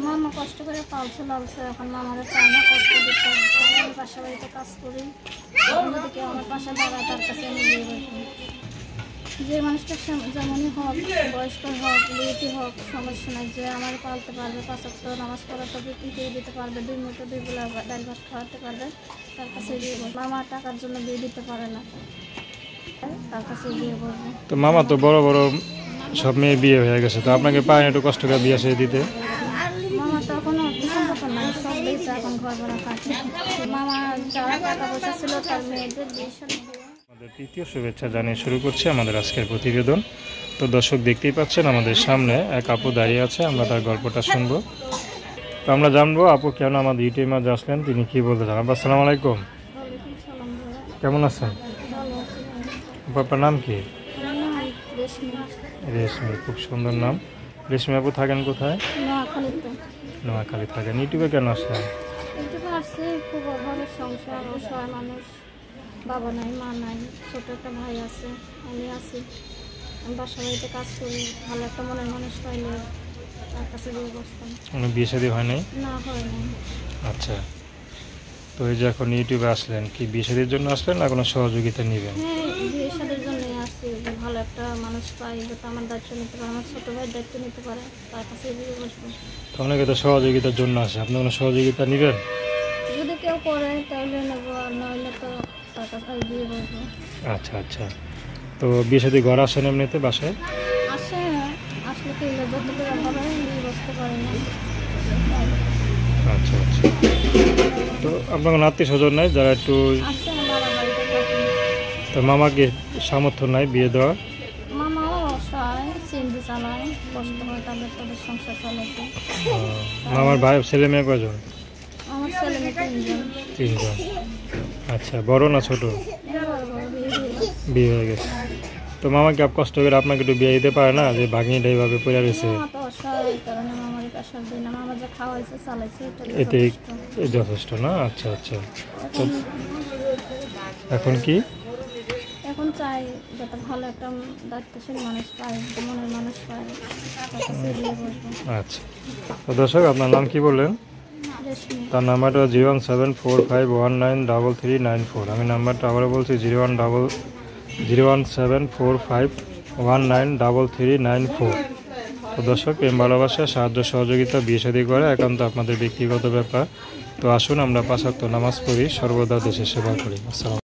মামা কষ্ট করে পালছে লালছে, এখন মামারা চায় না কষ্ট দিতে। আমি বাসা বাড়িতে কাজ করি, যদি কেউ আমার পাশে দাঁড়ায় তার কাছে আমি বিয়ে বসবো। যে মানুষটা যেমনই হোক, বয়স্ক হোক, বিয়েটি হোক, সমস্যা নাই, যে আমার পালতে পারবে, 5 ওয়াক্ত নামাজ পড়াতে দিয়ে দিতে পারবে, 2 মুঠো 2 বেলা ডাল ভাত খাওয়াতে পারবে, তার কাছে বিয়ে বসবো। মামা টাকার জন্য বিয়ে দিতে পারে না, তার কাছে বিয়ে বসবো। তো মামা তো বড় বড় সব মেয়ে বিয়ে হয়ে গেছে, তো আপনাকে পারেন একটু কষ্ট করে বিয়ে সে দিতে? মামা তো এখনো সম্পর্ক নাই, সব দিয়েছে, এখন ঘর ভাড়া থাকে। মামা যারা টাকা পয়সা ছিল তার মেয়েদের বিয়ে সাথে। আমাদের তৃতীয় শুভেচ্ছা জানিয়ে শুরু করছি আমাদের আজকের প্রতিবেদন। তো দর্শক দেখতেই পাচ্ছেন আমাদের সামনে এক আপু দাঁড়িয়ে আছে, আমরা তার গল্পটা শুনবো। তো আমরা জানবো আপু কেন আমাদের ইউটিউবে মাঝে আসলেন, তিনি কি বলতে চান। আপু আসসালামু আলাইকুম, কেমন আছেন? আপনার নাম কি? রেশমি, খুব সুন্দর নাম। রেশমি আপু থাকেন কোথায়? নোয়াখালী থাকেন। ইউটিউবে কেন আসলেন? ইউটিউবে আসছে, খুব অভাবের সংসার, অসহায় মানুষ, বাবা নাই মা নাই, ছোট একটা ভাই আছে, আমি আছি। আমি বাসা বাড়িতে কাজ করি, ভালো একটা মনের মানুষ পাইলে তার কাছে বিয়ে বসতাম। কোনো বিয়ে শাদী হয় নাই? না, হয় না। আচ্ছা, তো এই যে এখন ইউটিউবে আসলেন, কি বিয়ে শাদীর জন্য আসলেন না কোনো সহযোগিতা নেবেন? হ্যাঁ, বিয়ে শাদীর জন্যই আসছি, যে ভালো একটা মানুষ পাই, যাতে আমার দায়িত্ব নিতে পারে, আমার ছোটো ভাইয়ের দায়িত্ব নিতে পারে, তার কাছে বিয়ে বসবো। তো অনেকে তো সহযোগিতার জন্য আসে, আপনি কোনো সহযোগিতা নেবেন? যদি কেউ করে তাহলে নেবো, আর নইলে তো তার কাছে বিয়ে বসবো। আচ্ছা আচ্ছা, তো বিয়ে শাদী ঘর আসেন এমনিতে বাসায়? আসে, আসলে কি যত করে ভালো বিয়ে বসতে পারে না। আচ্ছা আচ্ছা, তো আপনার কোনো আত্মীয় স্বজন নাই যারা একটু? আসে, বাবা বাড়িতে থাকে। তো মামাকে সামর্থ্য নাই বিয়ে দেওয়ার? মামাও অসহায়, সিএনজি চালায়, কষ্ট হয় তাদের সংসার চালাতে। মামার ভাই ছেলে মেয়ে কয়জন? আমার ছেলে মেয়ে 3 জন। 3 জন। আচ্ছা, বড় না ছোট? বিয়ে হয়ে গেছে। তো মামাকে কষ্ট করে আপনাকে একটু বিয়ে দিতে পারে না, যে ভাগ্নিটা এইভাবে পড়ে রয়েছে? মামা তো অসহায়, এই কারণে মামারই প্রেশার দিই না, মামা যা খাওয়াইছে চালাইছে এটাই যথেষ্ট না? আচ্ছা আচ্ছা, তো এখন কি? এখন চাই যাতে ভালো একটা দায়িত্বশীল মানুষ পায়, মনের মানুষ পায়, তার কাছে বিয়ে বসবো। আচ্ছা, তো দর্শক আপনার নাম কি বললেন? রেশমি। তার নাম্বারটা 01745193994। আমি নাম্বারটা আবারও বলছি 01745193394। তো দর্শক, প্রেম ভালোবাসা সাহায্য সহযোগিতা বিয়ে শাদী করে একান্ত আপনাদের ব্যক্তিগত ব্যাপার। তো আসুন আমরা 5 ওয়াক্ত নামাজ পড়ি, সর্বদা দেশের সেবা করি। আসসালাম।